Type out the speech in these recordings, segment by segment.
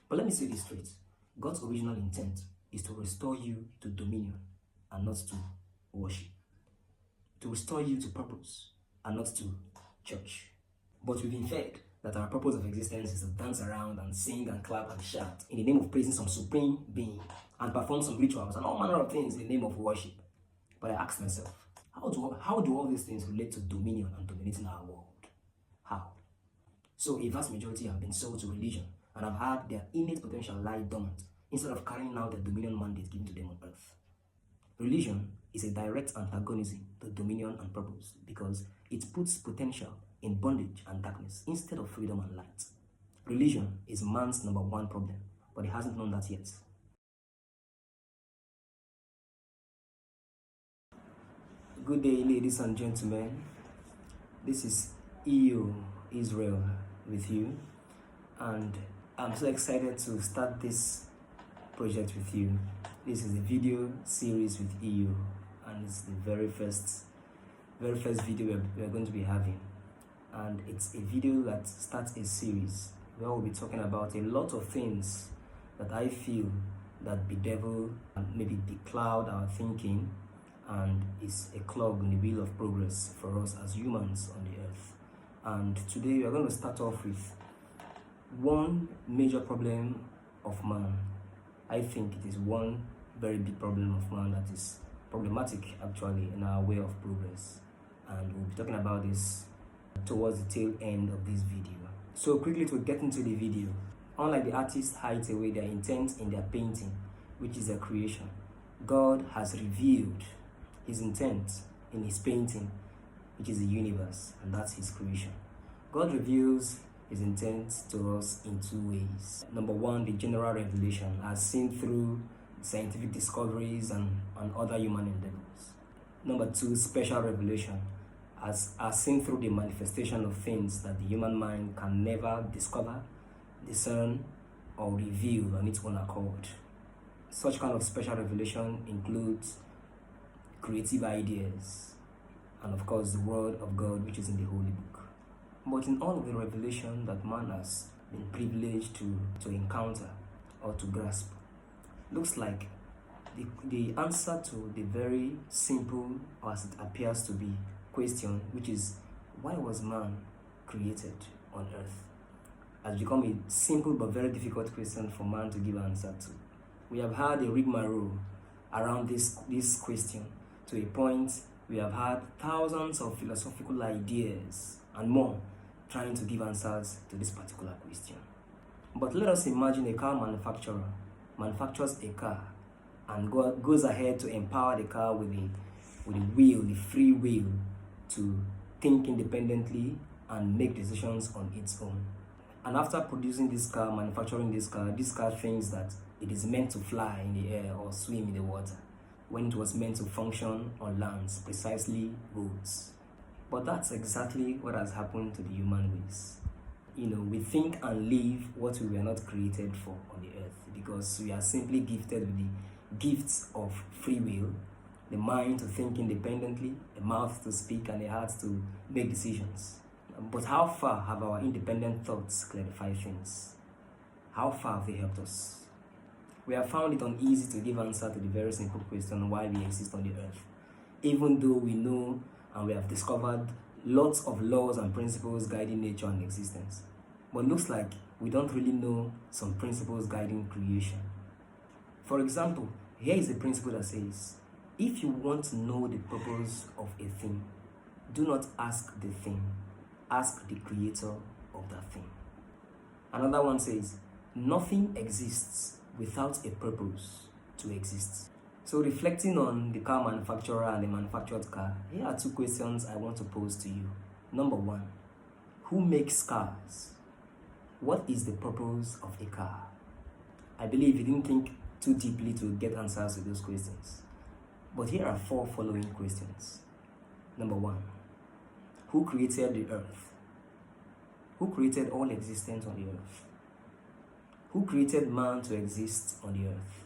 But let me say this straight. God's original intent is to restore you to dominion and not to worship. To restore you to purpose and not to church. But we've been fed that our purpose of existence is to dance around and sing and clap and shout in the name of praising some supreme being and perform some rituals and all manner of things in the name of worship. But I ask myself, how do all these things relate to dominion and dominating our world? How? So a vast majority have been sold to religion and have had their innate potential lie dormant instead of carrying out the dominion mandate given to them on earth. Religion is a direct antagonism to dominion and purpose because it puts potential in bondage and darkness instead of freedom and light. Religion is man's number one problem, but he hasn't known that yet. Good day, ladies and gentlemen. This is EO Israel with you, and I'm so excited to start this project with you. This is a video series with EO, and it's the very first video we're going to be having, and it's a video that starts a series where we'll be talking about a lot of things that I feel that bedevil and maybe becloud our thinking and is a clog in the wheel of progress for us as humans on the earth. And today we are going to start off with one major problem of man. I think it is one very big problem of man that is problematic actually in our way of progress, and we'll be talking about this towards the tail end of this video. So quickly to get into the video, unlike the artists hide away their intent in their painting, which is their creation, God has revealed his intent in his painting, which is the universe, and that's his creation. God reveals his intent to us in two ways. Number one, the general revelation as seen through scientific discoveries and other human endeavors. Number two, special revelation as seen through the manifestation of things that the human mind can never discover, discern, or reveal on its own accord. Such kind of special revelation includes creative ideas, and of course the word of God, which is in the Holy Book. But in all of the revelation that man has been privileged to encounter or to grasp, looks like the answer to the very simple, or as it appears to be, question, which is why was man created on earth, has become a simple but very difficult question for man to give an answer to. We have had a rigmarole around this question to a point we have had thousands of philosophical ideas and more trying to give answers to this particular question. But let us imagine a car manufacturer manufactures a car and goes ahead to empower the car with the free will to think independently and make decisions on its own. And after producing this car, manufacturing this car thinks that it is meant to fly in the air or swim in the water, when it was meant to function on lands, precisely roads. But that's exactly what has happened to the human race. We think and live what we were not created for on the earth, because we are simply gifted with the gifts of free will, the mind to think independently, a mouth to speak, and a heart to make decisions. But how far have our independent thoughts clarified things? How far have they helped us? We have found it uneasy to give answer to the very simple question why we exist on the earth, even though we know and we have discovered lots of laws and principles guiding nature and existence. But looks like we don't really know some principles guiding creation. For example, here is a principle that says, if you want to know the purpose of a thing, do not ask the thing, ask the creator of that thing. Another one says, nothing exists without a purpose to exist. So reflecting on the car manufacturer and the manufactured car, here are two questions I want to pose to you. Number one, who makes cars? What is the purpose of a car? I believe you didn't think too deeply to get answers to those questions. But here are four following questions. Number one, who created the earth? Who created all existence on the earth? Who created man to exist on the earth?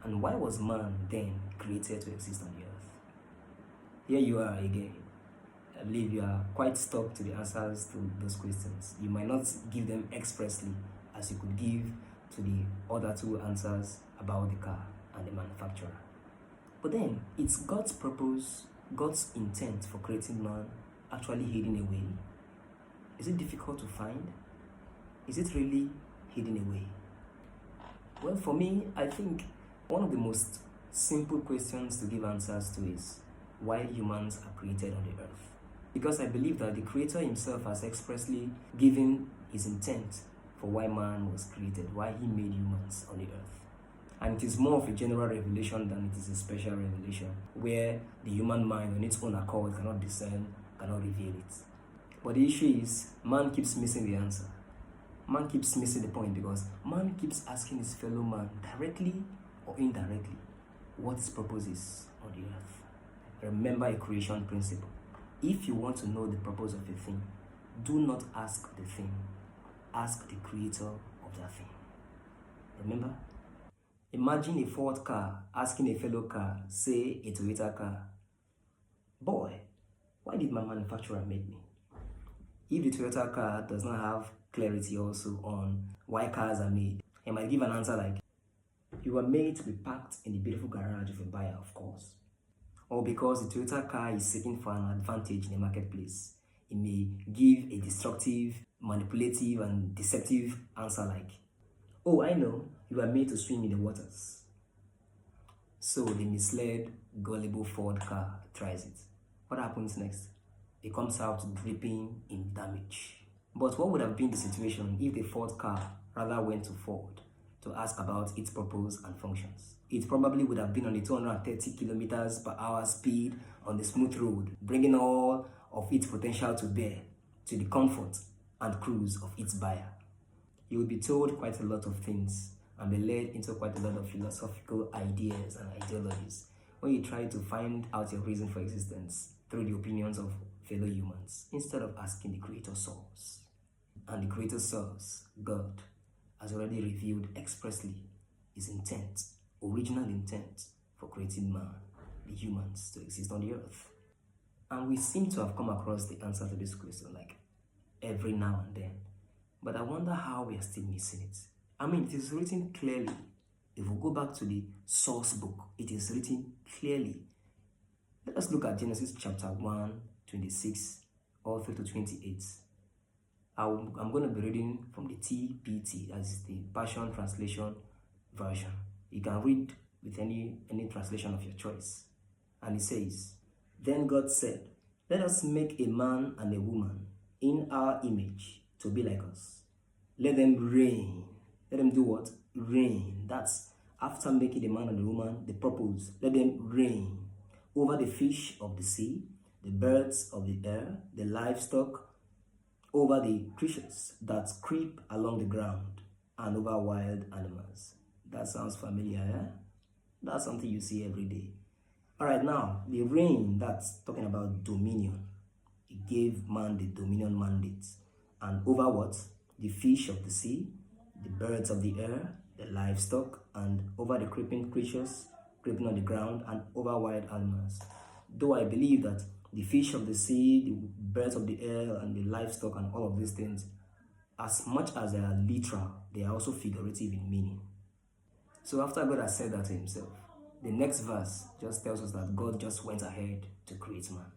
And why was man then created to exist on the earth? Here you are again. I believe you are quite stuck to the answers to those questions. You might not give them expressly as you could give to the other two answers about the car and the manufacturer. But then, it's God's purpose, God's intent for creating man actually hidden away? Is it difficult to find? Is it really hidden away? Well, for me, I think one of the most simple questions to give answers to is why humans are created on the earth. Because I believe that the Creator himself has expressly given his intent for why man was created, why he made humans on the earth. And it is more of a general revelation than it is a special revelation, where the human mind on its own accord cannot discern, cannot reveal it. But the issue is, man keeps missing the answer. Man keeps missing the point because man keeps asking his fellow man, directly or indirectly, what his purpose is on the earth. Remember a creation principle. If you want to know the purpose of a thing, do not ask the thing. Ask the creator of that thing. Remember? Imagine a Ford car asking a fellow car, say a Toyota car, boy, why did my manufacturer make me? If the Toyota car does not have clarity also on why cars are made, he might give an answer like, you were made to be parked in the beautiful garage of a buyer, of course. Or because the Toyota car is seeking for an advantage in the marketplace, it may give a destructive, manipulative, and deceptive answer like, oh, I know, you are made to swim in the waters. So the misled, gullible Ford car tries it. What happens next? It comes out dripping in damage. But what would have been the situation if the Ford car rather went to Ford to ask about its purpose and functions? It probably would have been on the 230 kilometers per hour speed on the smooth road, bringing all of its potential to bear to the comfort and cruise of its buyer. You will be told quite a lot of things and be led into quite a lot of philosophical ideas and ideologies when you try to find out your reason for existence through the opinions of fellow humans instead of asking the Creator source. And the Creator source, God, has already revealed expressly his intent, original intent for creating man, the humans, to exist on the earth. And we seem to have come across the answer to this question like every now and then. But I wonder how we are still missing it. I mean, it is written clearly. If we go back to the source book, it is written clearly. Let us look at Genesis chapter 1, 26, all through to 28. I'm going to be reading from the TPT, as the Passion Translation version. You can read with any translation of your choice. And it says, then God said, let us make a man and a woman in our image to be like us. Let them reign. Let them do what? Reign. That's after making the man and the woman, the purpose. Let them reign over the fish of the sea, the birds of the air, the livestock, over the creatures that creep along the ground, and over wild animals. That sounds familiar, eh? That's something you see every day. All right, now, the reign, that's talking about dominion. It gave man the dominion mandate. And over what? The fish of the sea, the birds of the air, the livestock, and over the creeping creatures creeping on the ground, and over wild animals. Though I believe that the fish of the sea, the birds of the air, and the livestock, and all of these things, as much as they are literal, they are also figurative in meaning. So after God has said that to himself, the next verse just tells us that God just went ahead to create man.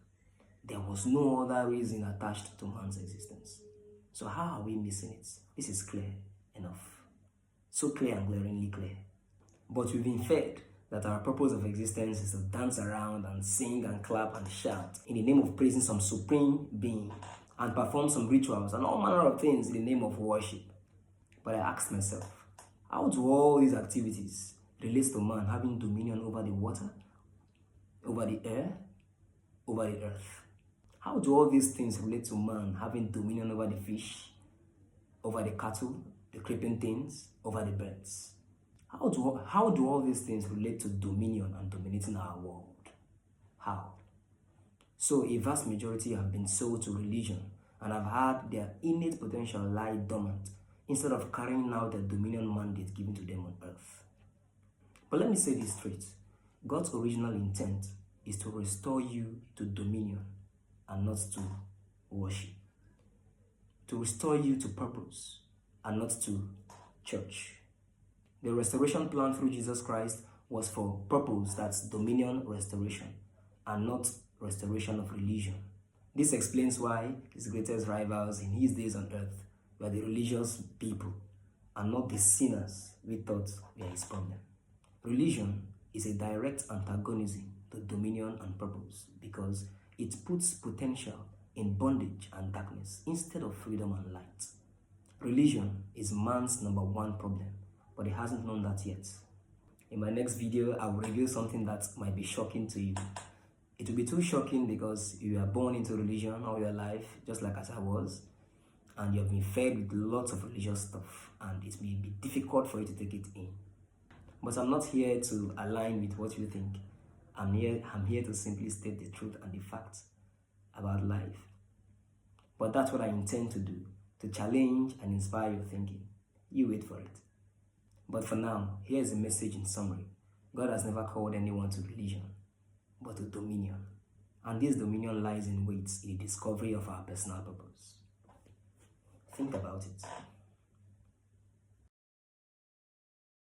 There was no other reason attached to man's existence. So how are we missing it? This is clear enough. So clear and glaringly clear. But we've been fed that our purpose of existence is to dance around and sing and clap and shout in the name of praising some supreme being and perform some rituals and all manner of things in the name of worship. But I asked myself, how do all these activities relate to man having dominion over the water, over the air, over the earth? How do all these things relate to man having dominion over the fish, over the cattle, the creeping things, over the birds? How do all these things relate to dominion and dominating our world? How? So a vast majority have been sold to religion and have had their innate potential lie dormant instead of carrying out the dominion mandate given to them on earth. But let me say this straight. God's original intent is to restore you to dominion and not to worship. To restore you to purpose and not to church. The restoration plan through Jesus Christ was for purpose, that's dominion restoration, and not restoration of religion. This explains why his greatest rivals in his days on earth were the religious people and not the sinners we thought were his problem. Religion is a direct antagonism to dominion and purpose because it puts potential in bondage and darkness instead of freedom and light. Religion is man's number one problem, but he hasn't known that yet. In my next video, I will reveal something that might be shocking to you. It will be too shocking because you are born into religion all your life, just like as I was, and you have been fed with lots of religious stuff, and it may be difficult for you to take it in. But I'm not here to align with what you think. I'm here to simply state the truth and the facts about life. But that's what I intend to do, to challenge and inspire your thinking. You wait for it. But for now, here's a message in summary. God has never called anyone to religion, but to dominion. And this dominion lies in the discovery of our personal purpose. Think about it.